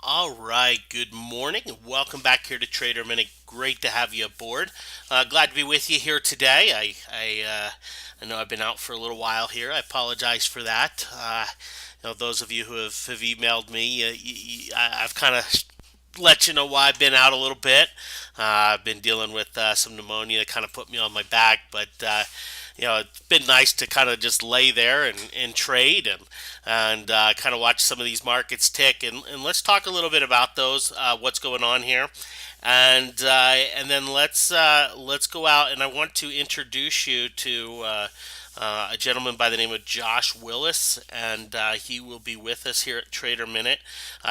All right, good morning and welcome back here to Trader Minute. Great to have you aboard. Glad to be with you here today. I know I've been out for a little while here. I apologize for that. Those of you who have emailed me, I've kind of let you know why I've been out a little bit. I've been dealing with some pneumonia that kind of put me on my back, but it's been nice to kind of just lay there and trade and kind of watch some of these markets tick. And let's talk a little bit about those, what's going on here, and then let's go out. And I want to introduce you to a gentleman by the name of Josh Willis, and he will be with us here at Trader Minute.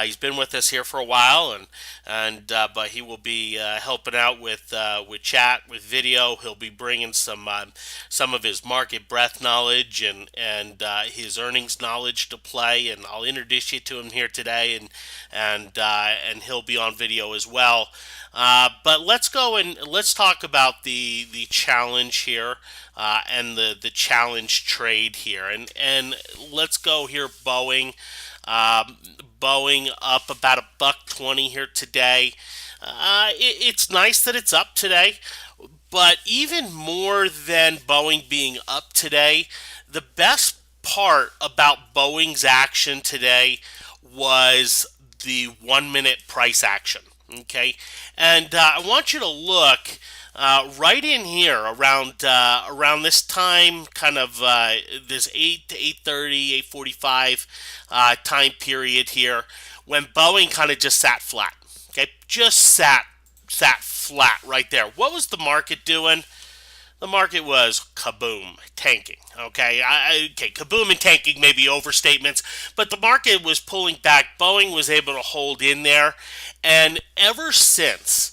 He's been with us here for a while, and but he will be helping out with chat, with video. He'll be bringing some of his market breadth knowledge and his earnings knowledge to play. And I'll introduce you to him here today, and he'll be on video as well. But let's go and let's talk about the challenge here, and the challenge trade here, and let's go here. Boeing up about $1.20 here today. It's nice that it's up today, but even more than Boeing being up today, the best part about Boeing's action today was the 1 minute price action. Okay, and I want you to look right in here around this time, kind of this 8 to 8:30, 8:45 time period here, when Boeing kind of just sat flat. Okay, just sat flat right there. What was the market doing? The market was kaboom, tanking. Okay, kaboom and tanking may be overstatements, but the market was pulling back. Boeing was able to hold in there, and ever since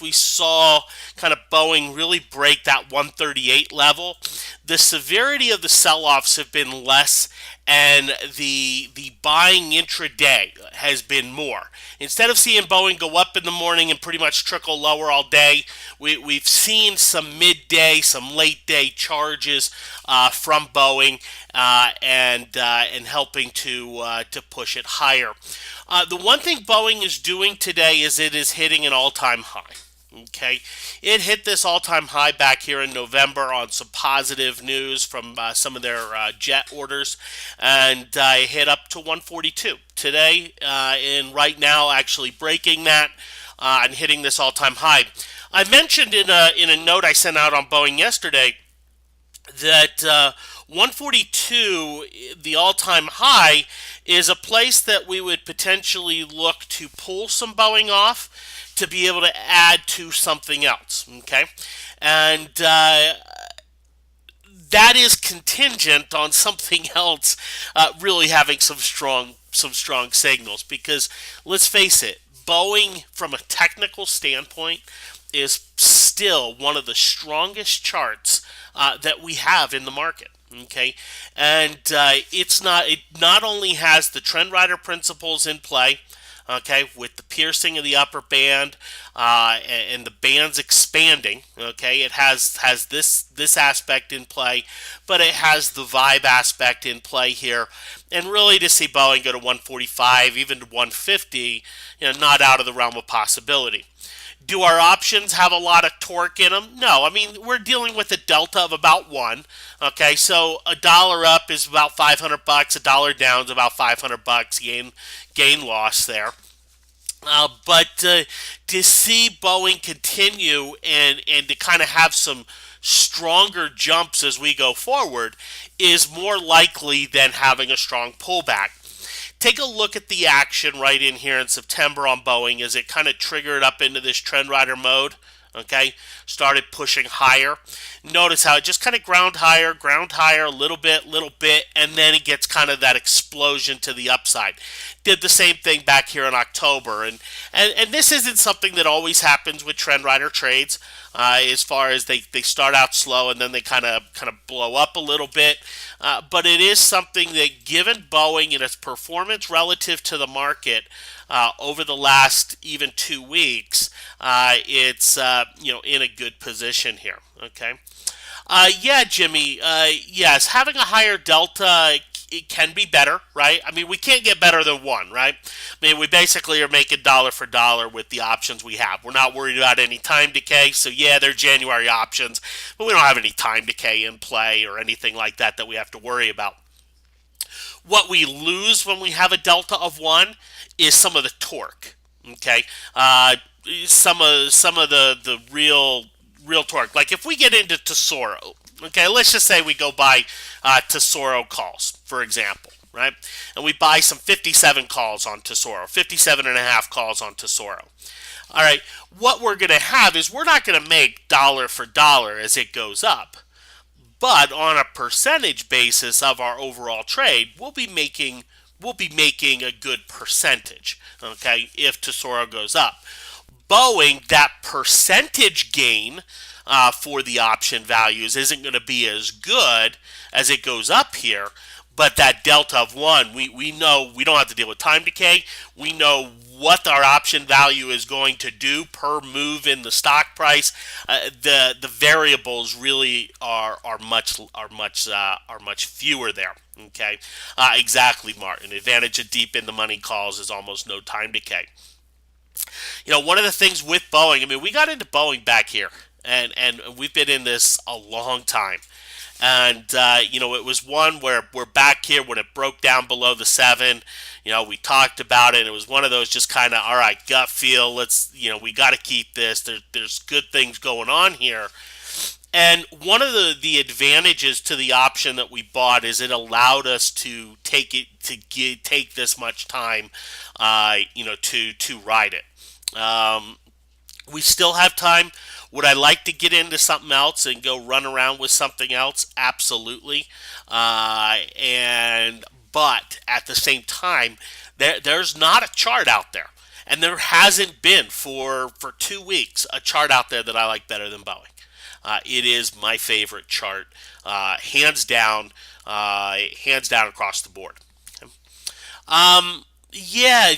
we saw kind of Boeing really break that 138 level, the severity of the sell-offs have been less, and the buying intraday has been more. Instead of seeing Boeing go up in the morning and pretty much trickle lower all day, we've seen some midday, some late day charges from Boeing, and helping to push it higher. The one thing Boeing is doing today is it is hitting an all-time high. Okay, it hit this all-time high back here in November on some positive news from some of their jet orders, and it hit up to 142 today, and right now actually breaking that and hitting this all-time high. I mentioned in a note I sent out on Boeing yesterday that 142, the all-time high, is a place that we would potentially look to pull some Boeing off to be able to add to something else. Okay, and that is contingent on something else really having some strong signals. Because let's face it, Boeing, from a technical standpoint, is still one of the strongest charts that we have in the market. Okay, and it not only has the trend rider principles in play. Okay, with the piercing of the upper band, and the bands expanding. Okay, it has this aspect in play, but it has the vibe aspect in play here, and really to see Boeing go to 145, even to 150, not out of the realm of possibility. Do our options have a lot of torque in them? No. I mean, we're dealing with a delta of about one. Okay, so a dollar up is about $500. A dollar down is about $500 gain loss there. But to see Boeing continue and to kind of have some stronger jumps as we go forward is more likely than having a strong pullback. Take a look at the action right in here in September on Boeing as it kind of triggered up into this trend rider mode. Okay, started pushing higher. Notice how it just kind of ground higher, a little bit, and then it gets kind of that explosion to the upside. Did the same thing back here in October, and this isn't something that always happens with trend rider trades. As far as they start out slow and then they kind of blow up a little bit, but it is something that, given Boeing and its performance relative to the market over the last even 2 weeks, it's in a good position here. Okay. Yeah, Jimmy. Yes, having a higher delta it can be better, right? I mean, we can't get better than one, right? I mean, we basically are making dollar for dollar with the options we have. We're not worried about any time decay. So yeah, they're January options, but we don't have any time decay in play or anything like that that we have to worry about. What we lose when we have a delta of one is some of the torque. Okay, some of the real torque. Like if we get into Tesoro, okay, let's just say we go buy Tesoro calls, for example, right? And we buy some 57 calls on Tesoro, 57 and a half calls on Tesoro. All right, what we're going to have is we're not going to make dollar for dollar as it goes up. But on a percentage basis of our overall trade, we'll be making a good percentage. Okay, if Tesoro goes up. Boeing, that percentage gain for the option values isn't going to be as good as it goes up here. But that delta of one, we know we don't have to deal with time decay. We know what our option value is going to do per move in the stock price. The variables really are much fewer there. Okay, exactly, Martin. Advantage of deep in the money calls is almost no time decay. One of the things with Boeing, I mean, we got into Boeing back here, and we've been in this a long time. And, it was one where we're back here when it broke down below the 7. We talked about it. It was one of those just kind of, all right, gut feel. We got to keep this. There's good things going on here. And one of the advantages to the option that we bought is it allowed us to take this much time, to ride it. We still have time. Would I like to get into something else and go run around with something else? Absolutely. But at the same time, there's not a chart out there, and there hasn't been for 2 weeks a chart out there that I like better than Boeing. It is my favorite chart, hands down across the board. Okay. Yeah.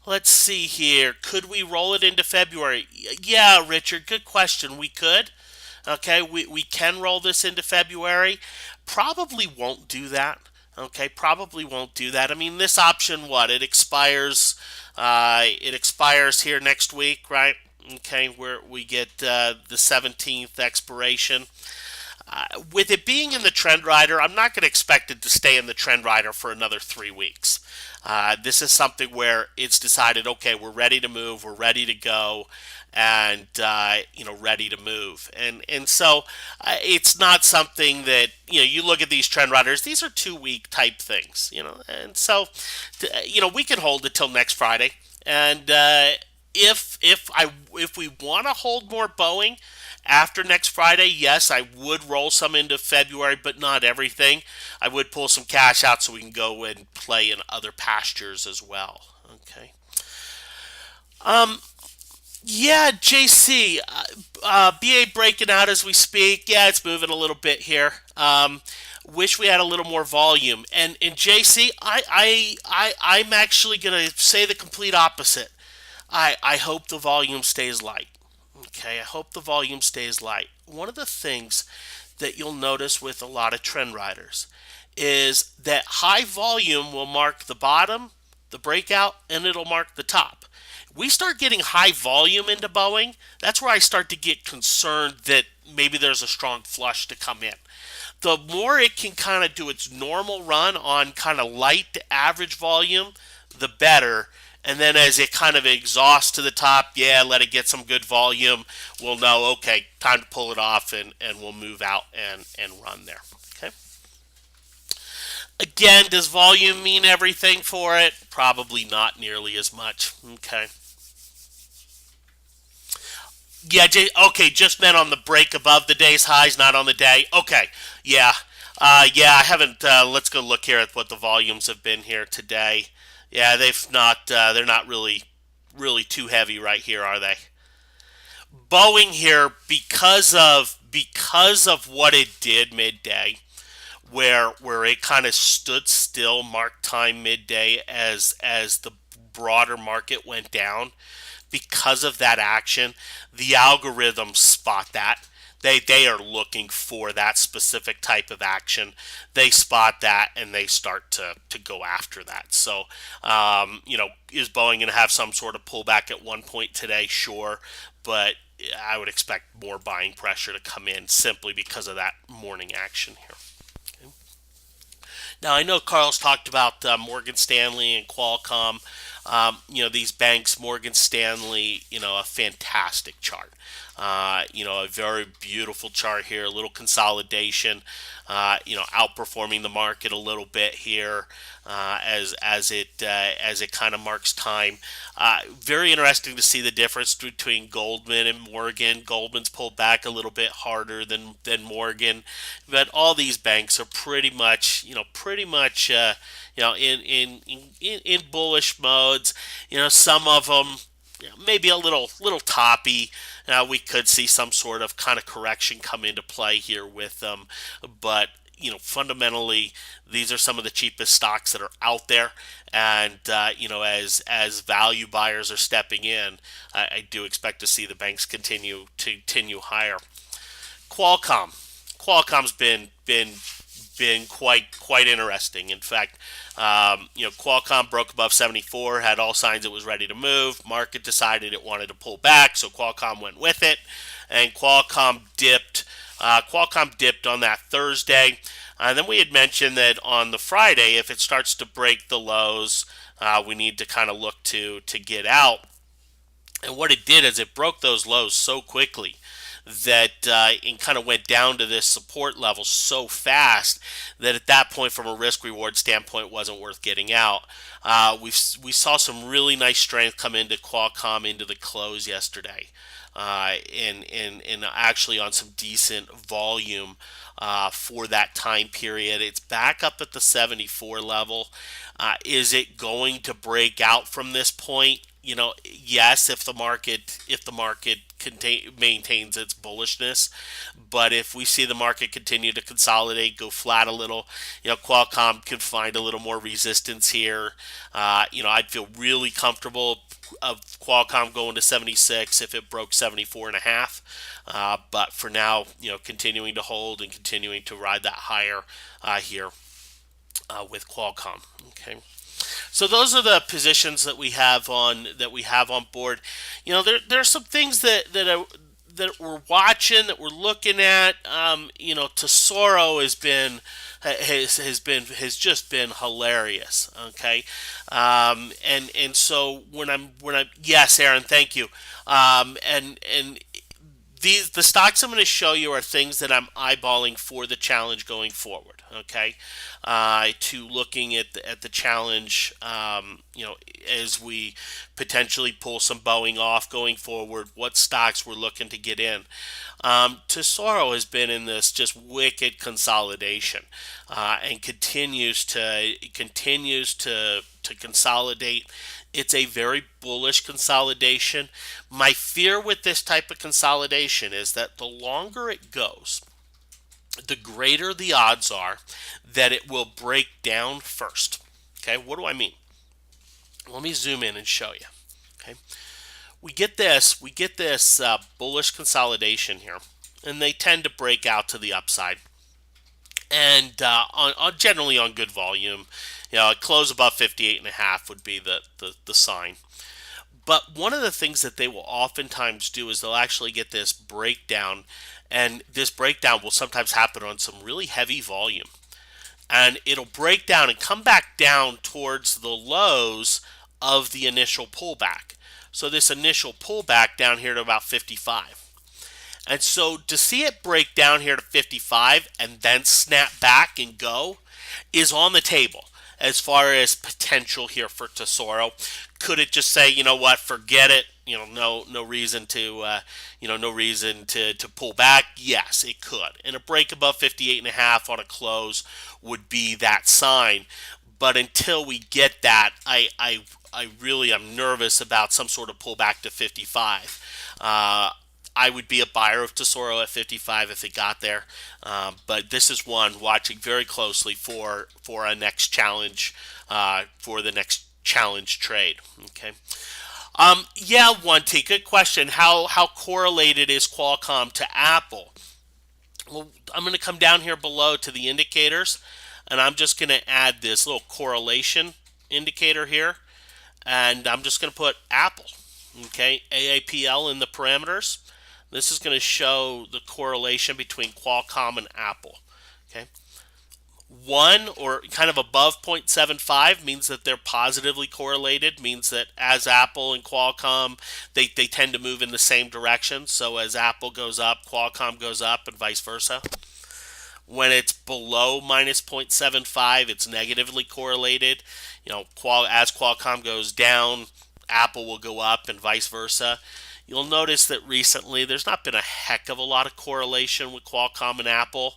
Let's see here. Could we roll it into February? Yeah, Richard, good question. We could. Okay, we can roll this into February. Probably won't do that. Okay, probably won't do that. I mean, this option, what? It expires. It expires here next week, right? Okay, where we get the 17th expiration. With it being in the Trend Rider, I'm not going to expect it to stay in the Trend Rider for another 3 weeks. This is something where it's decided, okay, we're ready to move, we're ready to go, and ready to move. And so it's not something that you look at these Trend Riders. These are 2 week type things, and so we can hold it till next Friday. And if we want to hold more Boeing after next Friday, yes, I would roll some into February, but not everything. I would pull some cash out so we can go and play in other pastures as well. Okay. Yeah, JC, BA breaking out as we speak. Yeah, it's moving a little bit here. Wish we had a little more volume. And JC, I'm actually gonna say the complete opposite. I hope the volume stays light. Okay, I hope the volume stays light. One of the things that you'll notice with a lot of trend riders is that high volume will mark the bottom, the breakout, and it'll mark the top. We start getting high volume into Boeing, that's where I start to get concerned that maybe there's a strong flush to come in. The more it can kind of do its normal run on kind of light to average volume, the better. And then as it kind of exhausts to the top, yeah, let it get some good volume. We'll know, okay, time to pull it off, and we'll move out and run there. Okay. Again, does volume mean everything for it? Probably not nearly as much. Okay. Yeah, okay, just meant on the break above the day's highs, not on the day. Okay, yeah. Yeah, I haven't, let's go look here at what the volumes have been here today. Yeah, they're not really too heavy right here, are they? Boeing here, because of what it did midday, where it kind of stood still, marked time midday as the broader market went down. Because of that action, the algorithms spot that. They are looking for that specific type of action. They spot that and they start to go after that. So, is Boeing going to have some sort of pullback at one point today? Sure, but I would expect more buying pressure to come in simply because of that morning action here. Now, I know Carl's talked about Morgan Stanley and Qualcomm. These banks, Morgan Stanley, a fantastic chart. A very beautiful chart here, a little consolidation, outperforming the market a little bit here as it kind of marks time. Very interesting to see the difference between Goldman and Morgan. Goldman's pulled back a little bit harder than Morgan, but all these banks are pretty much in bullish modes. Some of them maybe a little toppy. We could see some sort of kind of correction come into play here with them, but fundamentally, these are some of the cheapest stocks that are out there, and as value buyers are stepping in, I do expect to see the banks continue higher. Qualcomm, Qualcomm's been quite interesting. In fact, Qualcomm broke above 74, had all signs it was ready to move. Market decided it wanted to pull back, so Qualcomm went with it, and Qualcomm dipped. Qualcomm dipped on that Thursday. And then we had mentioned that on the Friday, if it starts to break the lows, we need to kind of look to get out. And what it did is it broke those lows so quickly that it kind of went down to this support level so fast that at that point, from a risk reward standpoint, wasn't worth getting out. We saw some really nice strength come into Qualcomm into the close yesterday, and actually on some decent volume for that time period. It's back up at the 74 level. Is it going to break out from this point? Yes, if the market maintains its bullishness, but if we see the market continue to consolidate, go flat a little, Qualcomm could find a little more resistance here. I'd feel really comfortable of Qualcomm going to 76 if it broke 74 and a half. But for now, continuing to hold and continuing to ride that higher here with Qualcomm. Okay. So those are the positions that we have on board. There are some things that we're watching, that we're looking at. Tesoro has just been hilarious. Okay, and so when I'm yes, Aaron, thank you. And the stocks I'm going to show you are things that I'm eyeballing for the challenge going forward. Okay, to looking at the challenge, as we potentially pull some Boeing off going forward, what stocks we're looking to get in. Tesoro has been in this just wicked consolidation, and continues to consolidate. It's a very bullish consolidation. My fear with this type of consolidation is that the longer it goes, the greater the odds are that it will break down first. Okay, what do I mean? Let me zoom in and show you. Okay, we get this bullish consolidation here, and they tend to break out to the upside, and generally on good volume. A close above 58.5 would be the sign. But one of the things that they will oftentimes do is they'll actually get this breakdown, and this breakdown will sometimes happen on some really heavy volume. And it'll break down and come back down towards the lows of the initial pullback. So this initial pullback down here to about 55. And so to see it break down here to 55 and then snap back and go is on the table as far as potential here for Tesoro. Could it just say, forget it? No reason to pull back. Yes, it could. And a break above 58.5 on a close would be that sign. But until we get that, I really am nervous about some sort of pullback to 55. I would be a buyer of Tesoro at 55 if it got there. But this is one watching very closely for a next challenge, for the next challenge trade. Okay. Yeah, one T. Good question. How correlated is Qualcomm to Apple? Well, I'm going to come down here below to the indicators, and I'm just going to add this little correlation indicator here, and I'm just going to put Apple. Okay, AAPL in the parameters. This is going to show the correlation between Qualcomm and Apple. Okay, one or kind of above 0.75 means that they're positively correlated, means that as Apple and Qualcomm, they tend to move in the same direction. So as Apple goes up, Qualcomm goes up, and vice versa. When it's below minus 0.75, it's negatively correlated. As Qualcomm goes down, Apple will go up, and vice versa. You'll notice that recently there's not been a heck of a lot of correlation with Qualcomm and Apple.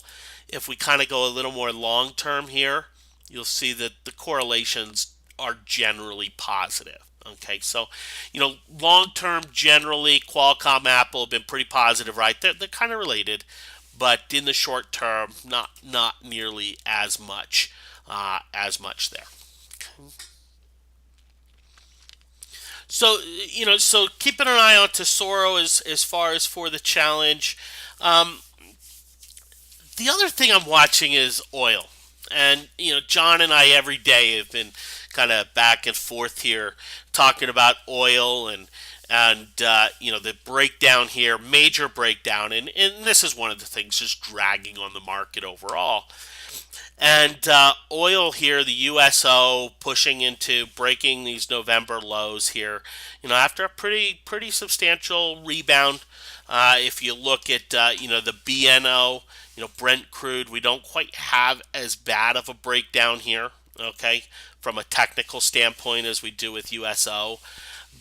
If we kind of go a little more long term here, you'll see that the correlations are generally positive. Okay, so long term, generally, Qualcomm, Apple have been pretty positive, right? They're kind of related, but in the short term, not nearly as much there. So keeping an eye on Tesoro as far as for the challenge. Um, the other thing I'm watching is oil, and John and I every day have been kind of back and forth here talking about oil and the breakdown here, major breakdown, and this is one of the things just dragging on the market overall. And oil here, the USO pushing into breaking these November lows here. After a pretty substantial rebound. If you look at the BNO, Brent crude, we don't quite have as bad of a breakdown here. Okay, from a technical standpoint as we do with USO.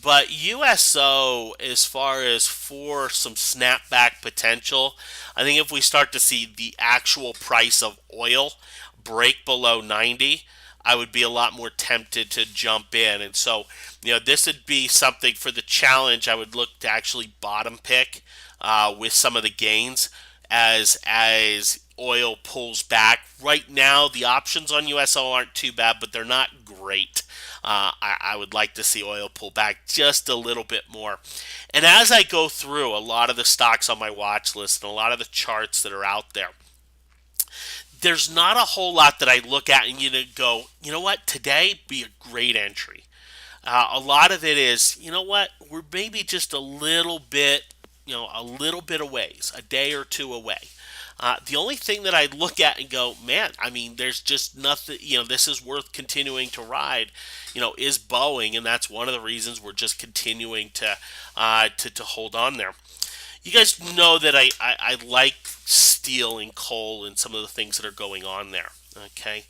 But USO, as far as for some snapback potential, I think if we start to see the actual price of oil break below 90, I would be a lot more tempted to jump in. And so, this would be something for the challenge. I would look to actually bottom pick with some of the gains as oil pulls back. Right now, the options on USO aren't too bad, but they're not great. I would like to see oil pull back just a little bit more. And as I go through a lot of the stocks on my watch list and a lot of the charts that are out there, there's not a whole lot that I look at and go, what, today be a great entry. A lot of it is, what, we're maybe just a little bit of ways, a day or two away. The only thing that I look at and go, man, I mean, there's just nothing, this is worth continuing to ride, is Boeing, and that's one of the reasons we're just continuing to hold on there. You guys know that I like steel and coal and some of the things that are going on there. Okay.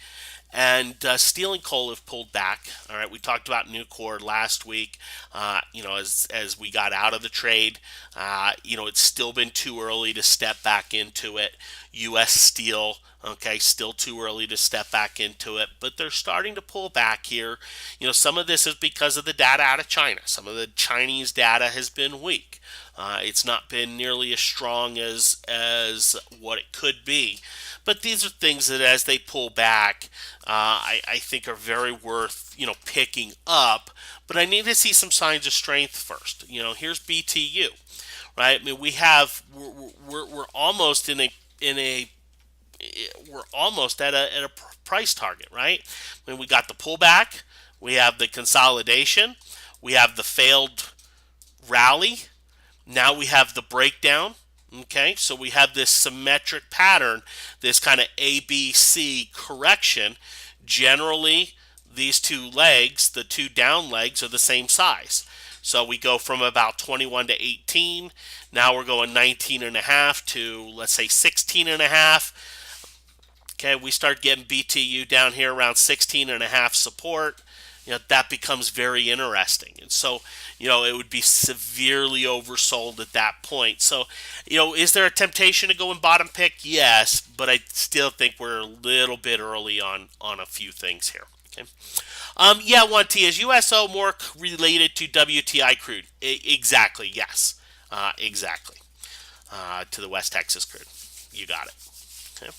And steel and coal have pulled back. All right, we talked about Nucor last week. As we got out of the trade, it's still been too early to step back into it. U.S. Steel, okay, still too early to step back into it, but they're starting to pull back here. Some of this is because of the data out of China. Some of the Chinese data has been weak. It's not been nearly as strong as what it could be. But these are things that, as they pull back, I think are very worth picking up. But I need to see some signs of strength first. Here's BTU, right? I mean, we're almost we're almost at a price target, right? I mean, we got the pullback, we have the consolidation, we have the failed rally. Now we have the breakdown. Okay, so we have this symmetric pattern, this kind of ABC correction. Generally, these two legs, the two down legs, are the same size. So we go from about 21 to 18. Now we're going 19 and a half to, let's say, 16 and a half. Okay, we start getting BTU down here around 16 and a half support. That becomes very interesting. And so, it would be severely oversold at that point. So, is there a temptation to go and bottom pick? Yes, but I still think we're a little bit early on a few things here. Okay. Yeah, 1T, is USO more related to WTI crude? Exactly, yes. Exactly. To the West Texas crude. You got it. Okay.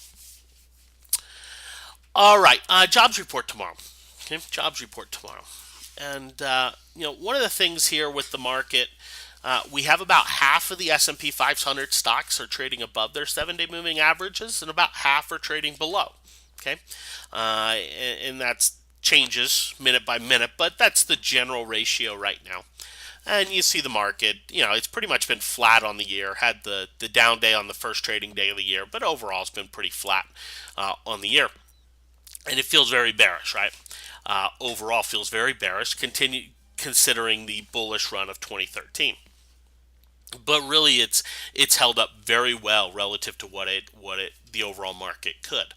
All right, jobs report tomorrow. Okay, jobs report tomorrow. And one of the things here with the market, we have about half of the S&P 500 stocks are trading above their 7-day moving averages, and about half are trading below. Okay, and that's changes minute by minute, but that's the general ratio right now. And you see the market, it's pretty much been flat on the year. Had the down day on the first trading day of the year, but overall it's been pretty flat on the year. And it feels very bearish, right? Overall feels very bearish, continue considering the bullish run of 2013. But really, it's held up very well relative to what the overall market could.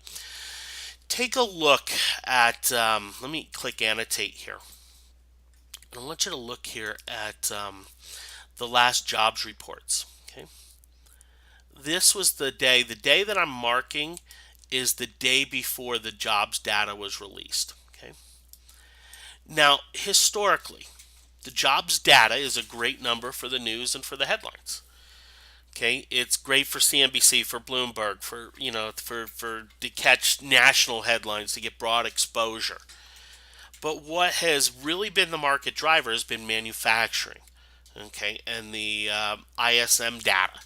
Take a look at. Let me click annotate here. I want you to look here at the last jobs reports. Okay, this was the day. The day that I'm marking is the day before the jobs data was released. Okay. Now, historically, the jobs data is a great number for the news and for the headlines. Okay, it's great for CNBC, for Bloomberg, for to catch national headlines, to get broad exposure. But what has really been the market driver has been manufacturing, okay, and the ISM data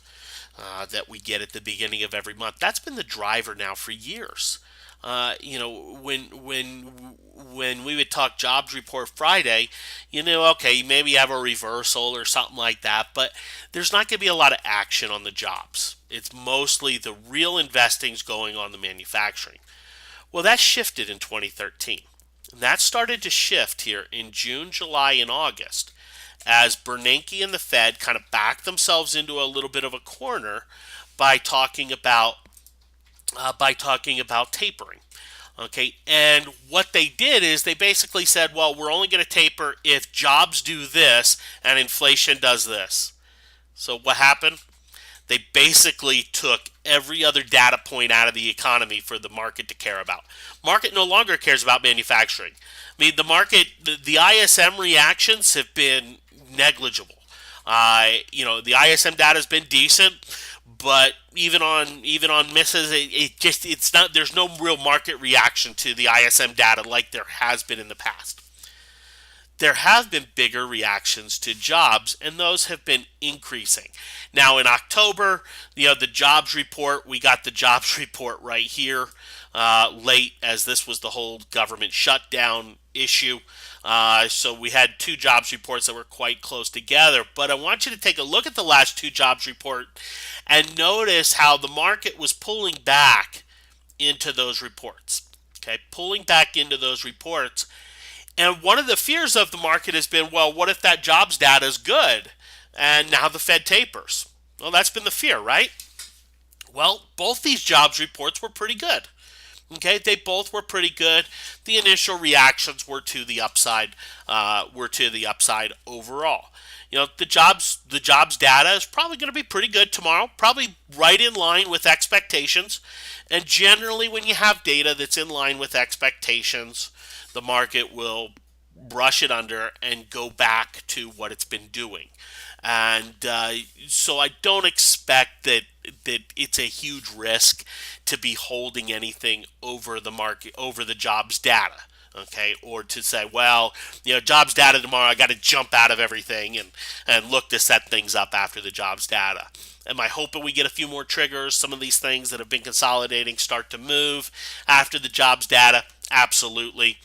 that we get at the beginning of every month. That's been the driver now for years. When we would talk jobs report Friday, okay, maybe you have a reversal or something like that, but there's not going to be a lot of action on the jobs. It's mostly the real investing's going on the manufacturing. Well, that shifted in 2013. And that started to shift here in June, July, and August as Bernanke and the Fed kind of backed themselves into a little bit of a corner by talking about tapering. Okay, and what they did is they basically said, well, we're only going to taper if jobs do this and inflation does this. So what happened? They basically took every other data point out of the economy for the market to care about. Market no longer cares about manufacturing. I mean, the ISM reactions have been negligible. The ISM data has been decent, but even on misses, it's not. There's no real market reaction to the ISM data like there has been in the past. There have been bigger reactions to jobs, and those have been increasing. Now, in October, the jobs report, we got the jobs report right here late, as this was the whole government shutdown issue. So we had two jobs reports that were quite close together. But I want you to take a look at the last two jobs report and notice how the market was pulling back into those reports. Okay, pulling back into those reports. And one of the fears of the market has been, well, what if that jobs data is good and now the Fed tapers? Well, that's been the fear, right? Well, both these jobs reports were pretty good. Okay, they both were pretty good. The initial reactions were to the upside, overall. The jobs data is probably going to be pretty good tomorrow, probably right in line with expectations. And generally, when you have data that's in line with expectations, the market will brush it under and go back to what it's been doing. And so I don't expect that it's a huge risk to be holding anything over the market, over the jobs data. Okay, or to say, well, jobs data tomorrow, I got to jump out of everything and look to set things up after the jobs data. Am I hoping we get a few more triggers? Some of these things that have been consolidating start to move after the jobs data? Absolutely.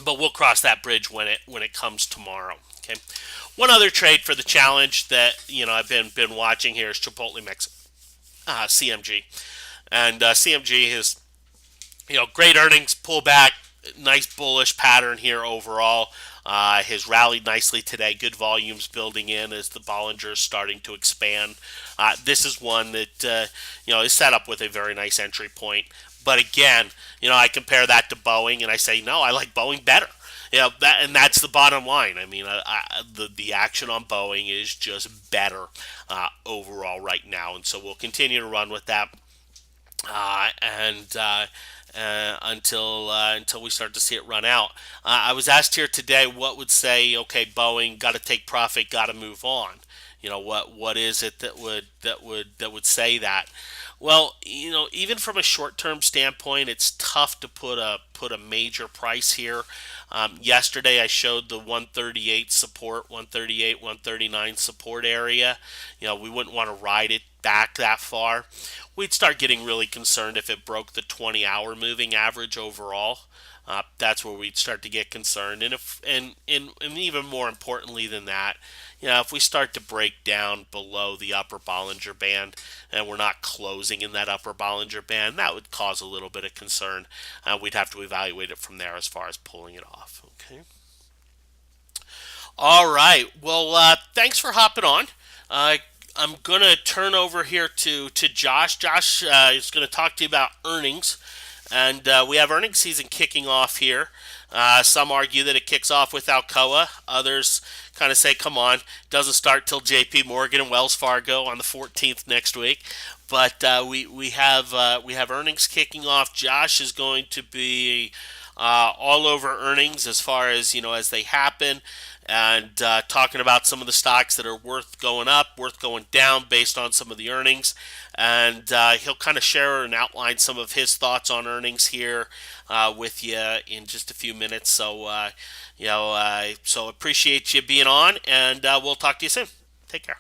But we'll cross that bridge when it comes tomorrow. Okay. One other trade for the challenge that I've been watching here is Chipotle Mexico, CMG, and CMG has great earnings, pullback, nice bullish pattern here overall. Has rallied nicely today. Good volumes building in as the Bollinger is starting to expand. This is one that is set up with a very nice entry point. But again, I compare that to Boeing, and I say no, I like Boeing better. And that's the bottom line. I mean, the action on Boeing is just better overall right now, and so we'll continue to run with that. Until we start to see it run out. I was asked here today what would say, okay, Boeing got to take profit, got to move on. What is it that would say that? Well, even from a short-term standpoint, it's tough to put a major price here. Yesterday, I showed the 138 support, 138, 139 support area. We wouldn't want to ride it back that far. We'd start getting really concerned if it broke the 20-hour moving average overall. That's where we'd start to get concerned, and even more importantly than that, if we start to break down below the upper Bollinger Band and we're not closing in that upper Bollinger Band, that would cause a little bit of concern. We'd have to evaluate it from there as far as pulling it off. Okay. All right. Well, thanks for hopping on. Uh, I'm going to turn over here to Josh. Josh is going to talk to you about earnings. And we have earnings season kicking off here. Some argue that it kicks off with Alcoa. Others kind of say, come on, doesn't start till JP Morgan and Wells Fargo on the 14th next week. But we have earnings kicking off. Josh is going to be all over earnings as far as as they happen, and talking about some of the stocks that are worth going up, worth going down based on some of the earnings. And he'll kind of share and outline some of his thoughts on earnings here with you in just a few minutes. So, so appreciate you being on, and we'll talk to you soon. Take care.